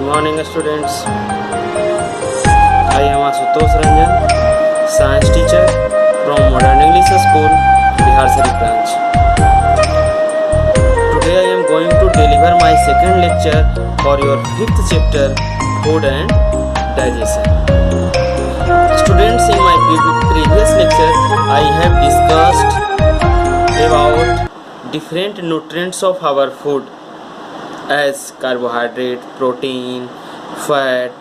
morning students. I am Asutosh Ranjan, science teacher from Modern English School, Bihar Sari branch. Today I am going to deliver my second lecture for your fifth chapter, Food and Digestion. Students, in my previous lecture I have discussed about different nutrients of our food as carbohydrate, protein, fat,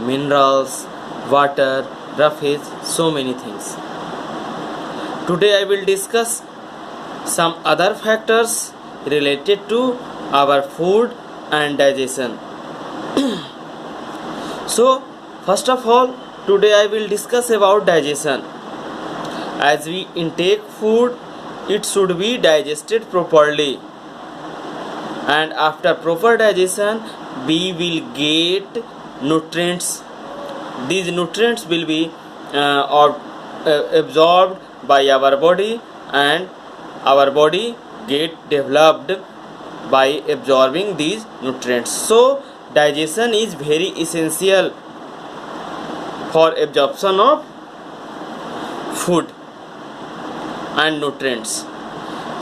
minerals, water, roughage, so many things. Today I will discuss some other factors related to our food and digestion. So first of all, today I will discuss about digestion. As we intake food, it should be digested properly, and after proper digestion we will get nutrients. These nutrients will be absorbed by our body, and our body get developed by absorbing these nutrients. So digestion is very essential for absorption of food and nutrients.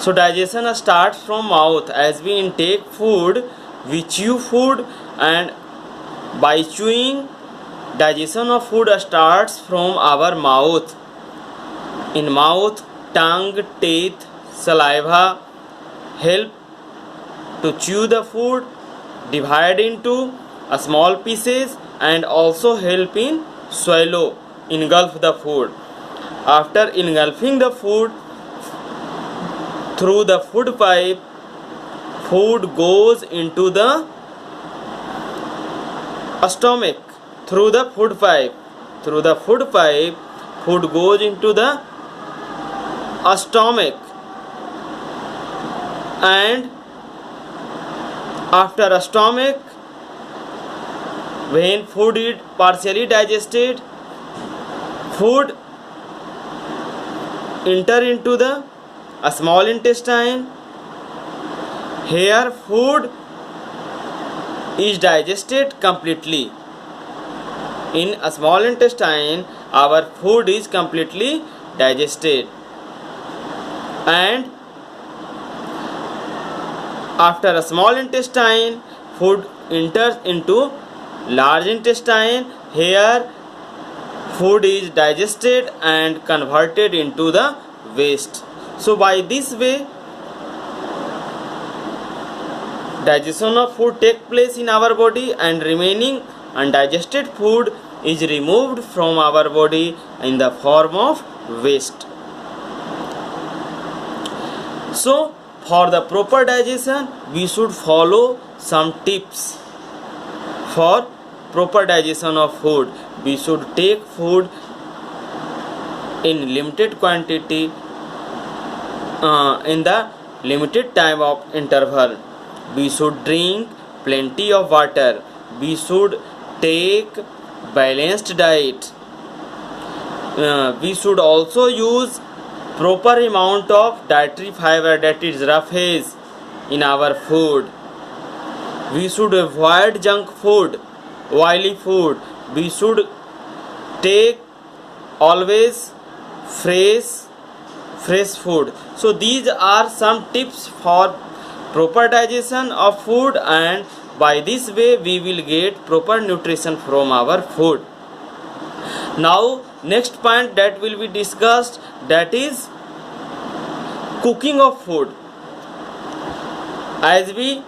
So digestion starts from mouth. As we intake food, we chew food, and by chewing, digestion of food starts from our mouth. In mouth, tongue, teeth, saliva help to chew the food, divide into small pieces, and also help in swallow, engulf the food. After engulfing the food through the food pipe, food goes into the stomach. Through the food pipe, food goes into the stomach, and after stomach, when food is partially digested, food enter into the small intestine. Here food is digested completely. In a small intestine, our food is completely digested, and after a small intestine, food enters into large intestine. Here food is digested and converted into the waste. So by this way, digestion of food takes place in our body, and remaining undigested food is removed from our body in the form of waste. So for the proper digestion, we should follow some tips. For proper digestion of food, we should take food in limited quantity, in the limited time of interval. We should drink plenty of water. We should take balanced diet. We should also use proper amount of dietary fiber, that is roughage, in our food. We should avoid junk food, oily food. We should take always fresh food. So these are some tips for proper digestion of food, and by this way we will get proper nutrition from our food. Now next point that will be discussed, that is cooking of food. As we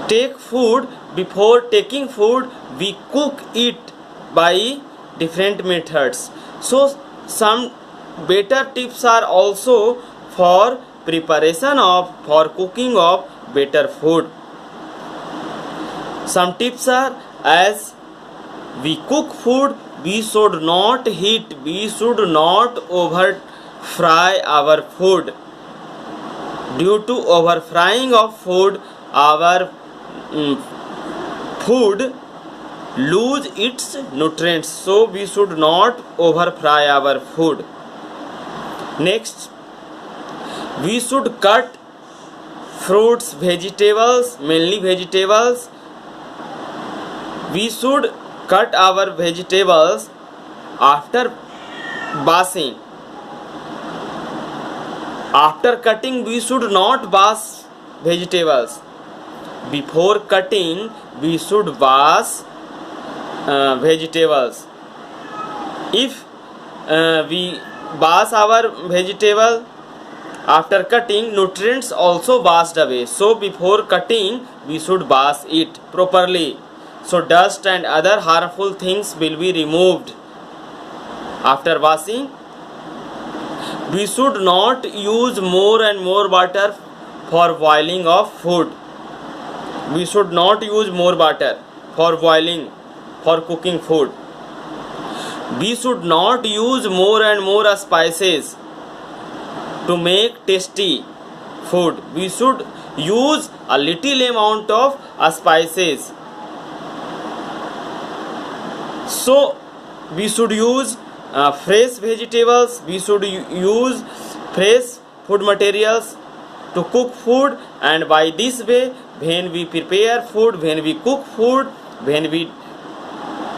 take food, before taking food we cook it by different methods. So some better tips are also for cooking of better food. Some tips are, as we cook food, we should not heat, we should not over fry our food. Due to over frying of food, our food lose its nutrients. So we should not over fry our food. Next, we should cut fruits, vegetables, mainly vegetables, We should cut our vegetables after washing. After cutting, we should not wash vegetables. Before cutting, we should wash vegetables. If we wash our vegetable after cutting, nutrients also washed away. So before cutting, we should wash it properly. So dust and other harmful things will be removed. After washing, we should not use more and more water for boiling of food. We should not use more water for boiling, for cooking food. We should not use more and more spices to make tasty food. We should use a little amount of spices. So we should use fresh vegetables. We should use fresh food materials to cook food, and by this way, when we prepare food, when we cook food, when we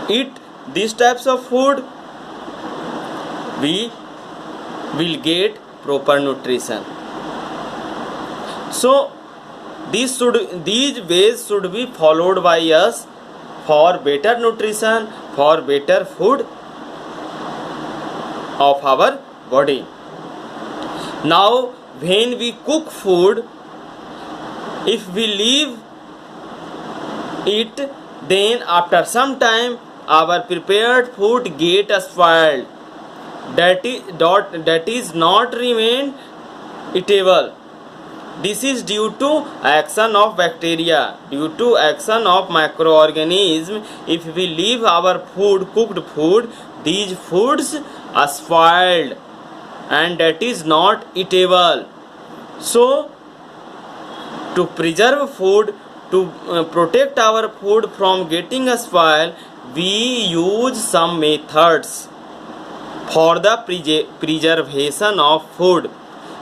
eat these types of food, we will get proper nutrition. So these ways should be followed by us for better nutrition, for better food of our body. Now when we cook food, if we leave it, then after some time our prepared food get spoiled. That is not remain eatable. This is due to action of bacteria, due to action of microorganisms. If we leave our food, cooked food, these foods are spoiled and that is not eatable. So to preserve food, to protect our food from getting spoiled, we use some methods for the preservation of food.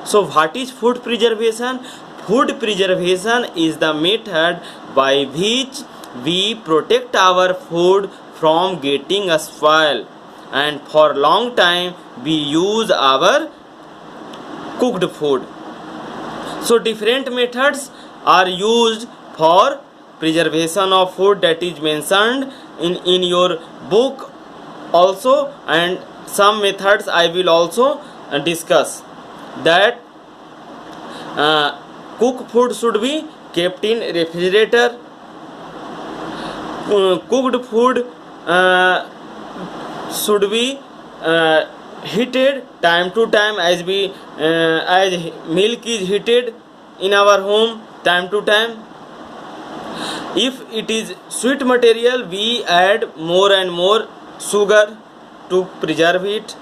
So what is food preservation? Food preservation is the method by which we protect our food from getting spoiled, and for long time we use our cooked food. So different methods are used for preservation of food, that is mentioned in your book also, and some methods I will also discuss. That cooked food should be kept in refrigerator. Cooked food should be heated time to time, as milk is heated in our home time to time. If it is sweet material, we add more and more sugar to preserve it.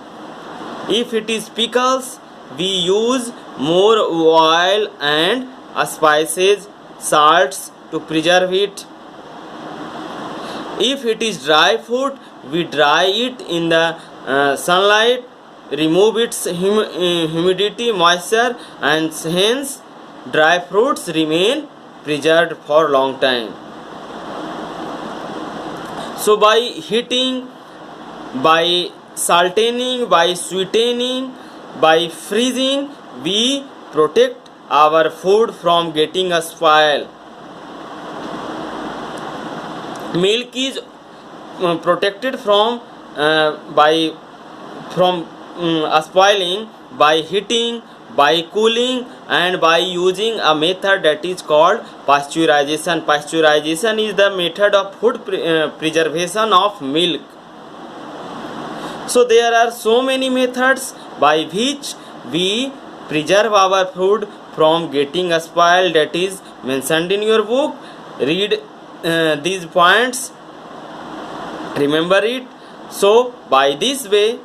If it is pickles, we use more oil and spices, salts to preserve it. If it is dry food, we dry it in the sunlight, remove its humidity, moisture, and hence dry fruits remain preserved for long time. So by heating, by saltening, by sweetening, by freezing, we protect our food from getting spoiled. Milk is protected from spoiling by heating, by cooling, and by using a method that is called pasteurization. Pasteurization is the method of food preservation of milk. So there are so many methods by which we preserve our food from getting spoiled, that is mentioned in your book. Read these points, remember it. So by this way,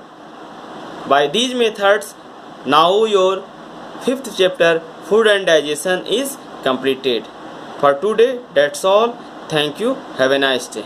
by these methods, now your 5th chapter, food and digestion, is completed. For today, that's all. Thank you. Have a nice day.